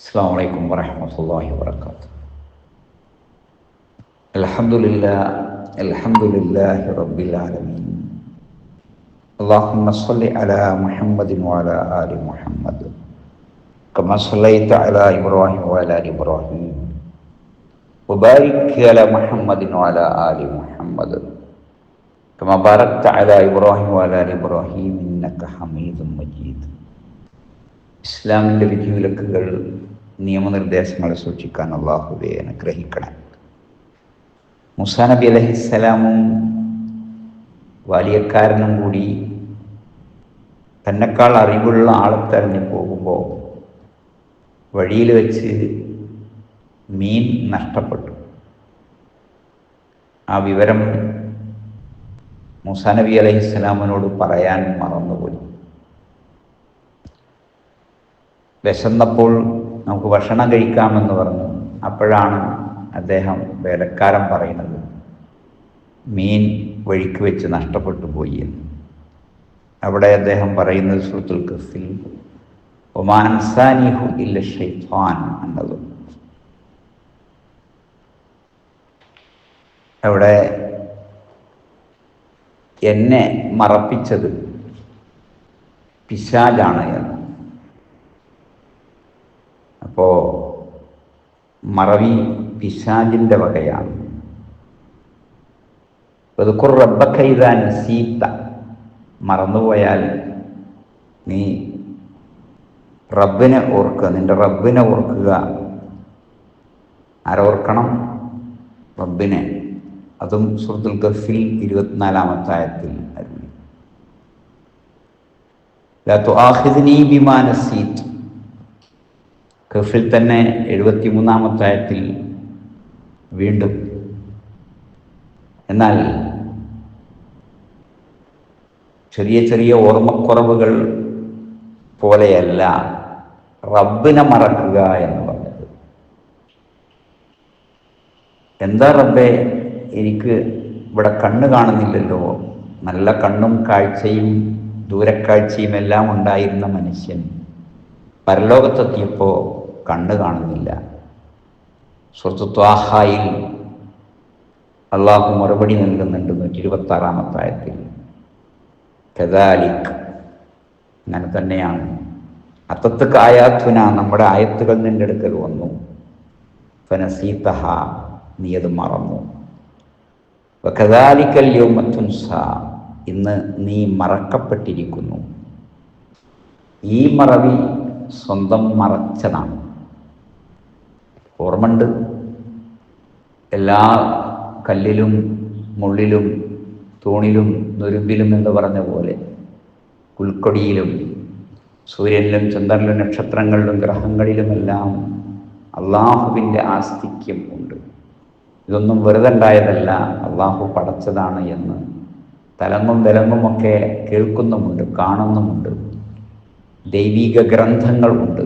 السلام عليكم ورحمة الله وبركاته. الحمد لله رب العالمين. اللهم صل على محمد وعلى آل محمد كما صليت على إبراهيم وعلى آل إبراهيم وبارك على محمد وعلى آل محمد كما باركت على إبراهيم وعلى آل إبراهيم إنك حميد مجيد. ഇസ്ലാമിൻ്റെ വിധിവിലക്കുകൾ നിയമനിർദ്ദേശങ്ങളെ സൂക്ഷിക്കാൻ അള്ളാഹുവെ അനുഗ്രഹിക്കണം. മൂസാ നബി അലൈഹിസ്സലാമും ബാല്യക്കാരനും കൂടി തന്നെക്കാൾ അറിവുള്ള ആളെ തെരഞ്ഞു പോകുമ്പോൾ വഴിയിൽ വെച്ച് മീൻ നഷ്ടപ്പെട്ടു. ആ വിവരം മൂസാ നബി അലൈഹിസ്സലാമിനോട് പറയാൻ മറന്നുപോയി. വിശന്നപ്പോൾ നമുക്ക് ഭക്ഷണം കഴിക്കാമെന്ന് പറഞ്ഞു. അപ്പോഴാണ് അദ്ദേഹം വേലക്കാരൻ പറയുന്നത് മീൻ വഴിക്ക് വെച്ച് നഷ്ടപ്പെട്ടു പോയി എന്ന്. അവിടെ അദ്ദേഹം പറയുന്നത് സൂറത്തുൽ കഹ്ഫിൽ വമാ അൻസാനിഹു ഇല്ല ശൈത്വാൻ എന്നത്. അവിടെ എന്നെ മറപ്പിച്ചത് പിശാചാണ് എന്ന്. അപ്പോൾ മറവി പിശാചിൻ്റെ വകയാണ്. വദ്കുർ റബ്ബക ഇദാ നസീത, മറന്നുപോയാൽ നീ റബ്ബിനെ ഓർക്കുക, നിന്റെ റബ്ബിനെ ഓർക്കുക. ആരോർക്കണം? റബ്ബിനെ. അതും സൂറത്തുൽ കഹ്ഫിൽ 24-ാമത്തെ ആയത്തിൽ അരുളി. ലാ തുആഖിദ്നി ബിമാ നസീത്. കഹ്ഫിൽ തന്നെ 73-ാമത്തെ ആയത്തിൽ വീണ്ടും. എന്നാൽ ചെറിയ ചെറിയ ഓർമ്മക്കുറവുകൾ പോലെയല്ല റബ്ബിനെ മറക്കുക എന്ന് പറഞ്ഞത്. എന്താ റബ്ബേ, എനിക്ക് ഇവിടെ കണ്ണ് കാണുന്നില്ലല്ലോ. നല്ല കണ്ണും കാഴ്ചയും ദൂരക്കാഴ്ചയും എല്ലാം ഉണ്ടായിരുന്ന മനുഷ്യൻ പരലോകത്തെത്തിയപ്പോൾ കണ്ണ് കാണുന്നില്ല. സൂറത്ത് ത്വാഹയിൽ അള്ളാഹു മറുപടി നൽകുന്നുണ്ട് 126-ാമത്തെ ആയത്തിൽ. കദാലിക്, അങ്ങനെ തന്നെയാണ്. അത്തത്ത്ക്ക് ആയാത്തുന, നമ്മുടെ ആയത്തുകൾ നിന്റെ അടുക്കൽ വന്നു. ഫനസീതഹ, നീ അത് മറന്നു. വകദാലികൽ യൗമ തുൻസ, ഇന്ന് നീ മറക്കപ്പെട്ടിരിക്കുന്നു. ഈ മറവി സ്വന്തം മറച്ചതാണ്. ഓർമ്മണ്ട്, എല്ലാ കല്ലിലും മുള്ളിലും തൂണിലും നുരുമ്പിലും എന്ന് പറഞ്ഞ പോലെ പുൽക്കൊടിയിലും സൂര്യനിലും ചന്ദ്രനിലും നക്ഷത്രങ്ങളിലും ഗ്രഹങ്ങളിലുമെല്ലാം അള്ളാഹുവിൻ്റെ ആസ്തിക്യം ഉണ്ട്. ഇതൊന്നും വെറുതെ ഉണ്ടായതല്ല, അള്ളാഹു പടച്ചതാണ് എന്ന് തലങ്ങും വിലങ്ങുമൊക്കെ കേൾക്കുന്നുമുണ്ട്, കാണുന്നുമുണ്ട്. ദൈവിക ഗ്രന്ഥങ്ങളുണ്ട്.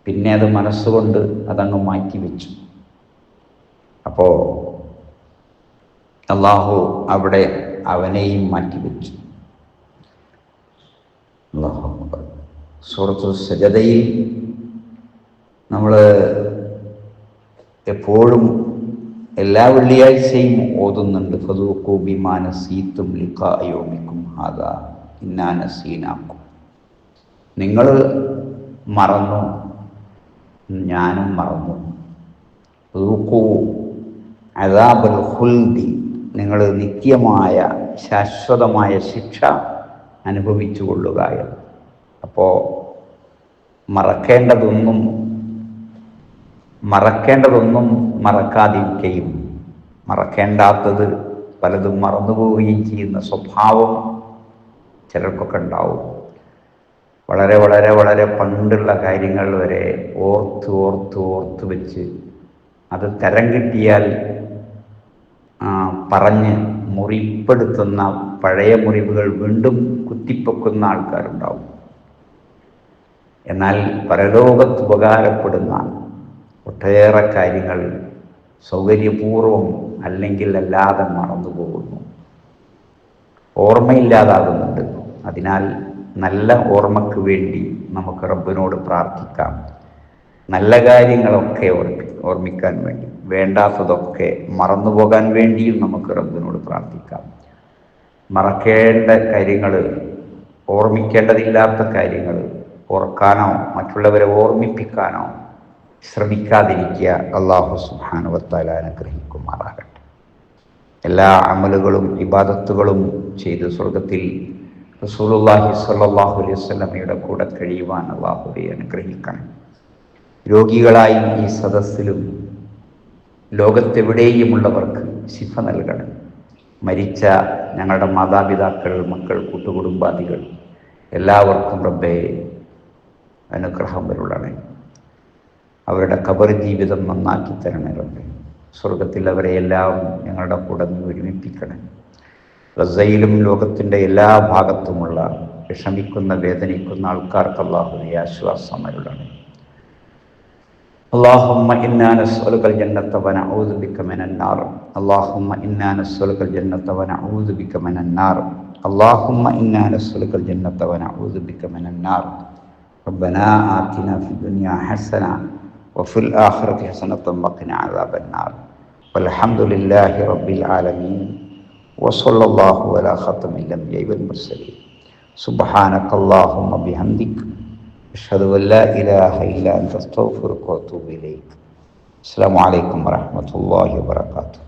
പിന്നെ അത് മനസ്സുകൊണ്ട് അതങ്ങ് മാറ്റിവെച്ചു. അപ്പോൾ അള്ളാഹു അവിടെ അവനെയും മാറ്റിവെച്ചു. സൂറത്തുൽ സജദയിൽ നമ്മൾ എപ്പോഴും എല്ലാ വെള്ളിയാഴ്ചയും ഓതുന്നുണ്ട് ഫദൂഖൂ ബിമാ നസീതും ലിഖാ യൗമിക്കും ഹാദാ ഇന്നാ നസീനാക്കും. നിങ്ങൾ മറന്നു, ഞാനും മറന്നു. ഫദൂഖൂ അദാബൽ ഖുൽദി, നിങ്ങൾ നിത്യമായ ശാശ്വതമായ ശിക്ഷ അനുഭവിച്ചു കൊള്ളുക എന്ന്. അപ്പോൾ മറക്കേണ്ടതൊന്നും മറക്കാതിരിക്കുകയും മറക്കേണ്ടാത്തത് പലതും മറന്നുപോവുകയും ചെയ്യുന്ന സ്വഭാവം ചിലർക്കൊക്കെ ഉണ്ടാവും. വളരെ വളരെ വളരെ പണ്ടുള്ള കാര്യങ്ങൾ വരെ ഓർത്ത് വെച്ച് അത് തരം കിട്ടിയാൽ പറഞ്ഞ് മുറിപ്പെടുത്തുന്ന പഴയ മുറിവുകൾ വീണ്ടും കുത്തിപ്പൊക്കുന്ന ആൾക്കാരുണ്ടാവും. എന്നാൽ പരലോകത്ത് ഉപകാരപ്പെടുന്ന ഒട്ടേറെ കാര്യങ്ങൾ സൗകര്യപൂർവം അല്ലെങ്കിൽ അല്ലാതെ മറന്നുപോകുന്നു, ഓർമ്മയില്ലാതാകുന്നുണ്ട്. അതിനാൽ നല്ല ഓർമ്മയ്ക്ക് വേണ്ടി നമുക്ക് റബ്ബിനോട് പ്രാർത്ഥിക്കാം. നല്ല കാര്യങ്ങളൊക്കെ ഓർമ്മിക്കാൻ വേണ്ടി, വേണ്ടാത്തതൊക്കെ മറന്നുപോകാൻ വേണ്ടിയും നമുക്ക് റബ്ബിനോട് പ്രാർത്ഥിക്കാം. മറക്കേണ്ട കാര്യങ്ങൾ, ഓർമ്മിക്കേണ്ടതില്ലാത്ത കാര്യങ്ങൾ ഓർക്കാനോ മറ്റുള്ളവരെ ഓർമ്മിപ്പിക്കാനോ ശ്രമിക്കാതിരിക്കുക. അല്ലാഹു സുബ്ഹാനഹു വ തആല അനുഗ്രഹിക്കുമാറാകട്ടെ. എല്ലാ അമലുകളും ഇബാദത്തുകളും ചെയ്ത് സ്വർഗത്തിൽ റസൂലുള്ളാഹി സ്വല്ലല്ലാഹു അലൈഹി വസല്ലമയുടെ കൂടെ കഴിയുവാൻ അല്ലാഹുവേ അനുഗ്രഹിക്കണം. രോഗികളായി ഈ സദസ്സിലും ലോകത്തെവിടെയുമുള്ളവർക്ക് ശിഫ നൽകണം. മരിച്ച ഞങ്ങളുടെ മാതാപിതാക്കൾ, മക്കൾ, കൂട്ടുകുടുംബാദികൾ എല്ലാവർക്കും റബ്ബേ അനുഗ്രഹം വരുള്ളണേ. അവരുടെ ഖബർ ജീവിതം നന്നാക്കി തരണേ റബ്ബേ. സ്വർഗത്തിൽ അവരെയെല്ലാം ഞങ്ങളുടെ കൂടെ നീ ഒരുമിപ്പിക്കണം. ഗസയിലും ലോകത്തിൻ്റെ എല്ലാ ഭാഗത്തുമുള്ള വിഷമിക്കുന്ന, വേദനിക്കുന്ന ആൾക്കാർക്ക് അല്ലാഹുവേ ആശ്വാസം അരുളണേ. اللهم إنا نسألك الجنة ونعوذ بك من النار. اللهم إنا نسألك الجنة ونعوذ بك من النار. اللهم إنا نسألك الجنة ونعوذ بك من النار. ربنا آتنا في الدنيا حسنة وفي الآخرة حسنة وقنا عذاب النار. والحمد لله رب العالمين وصلى الله على خاتم الأنبياء والمرسلين. سبحانك اللهم بحمدك أشهد أن لا إله إلا أنت أستغفرك وأتوب إليك. السلام عليكم ورحمة الله وبركاته.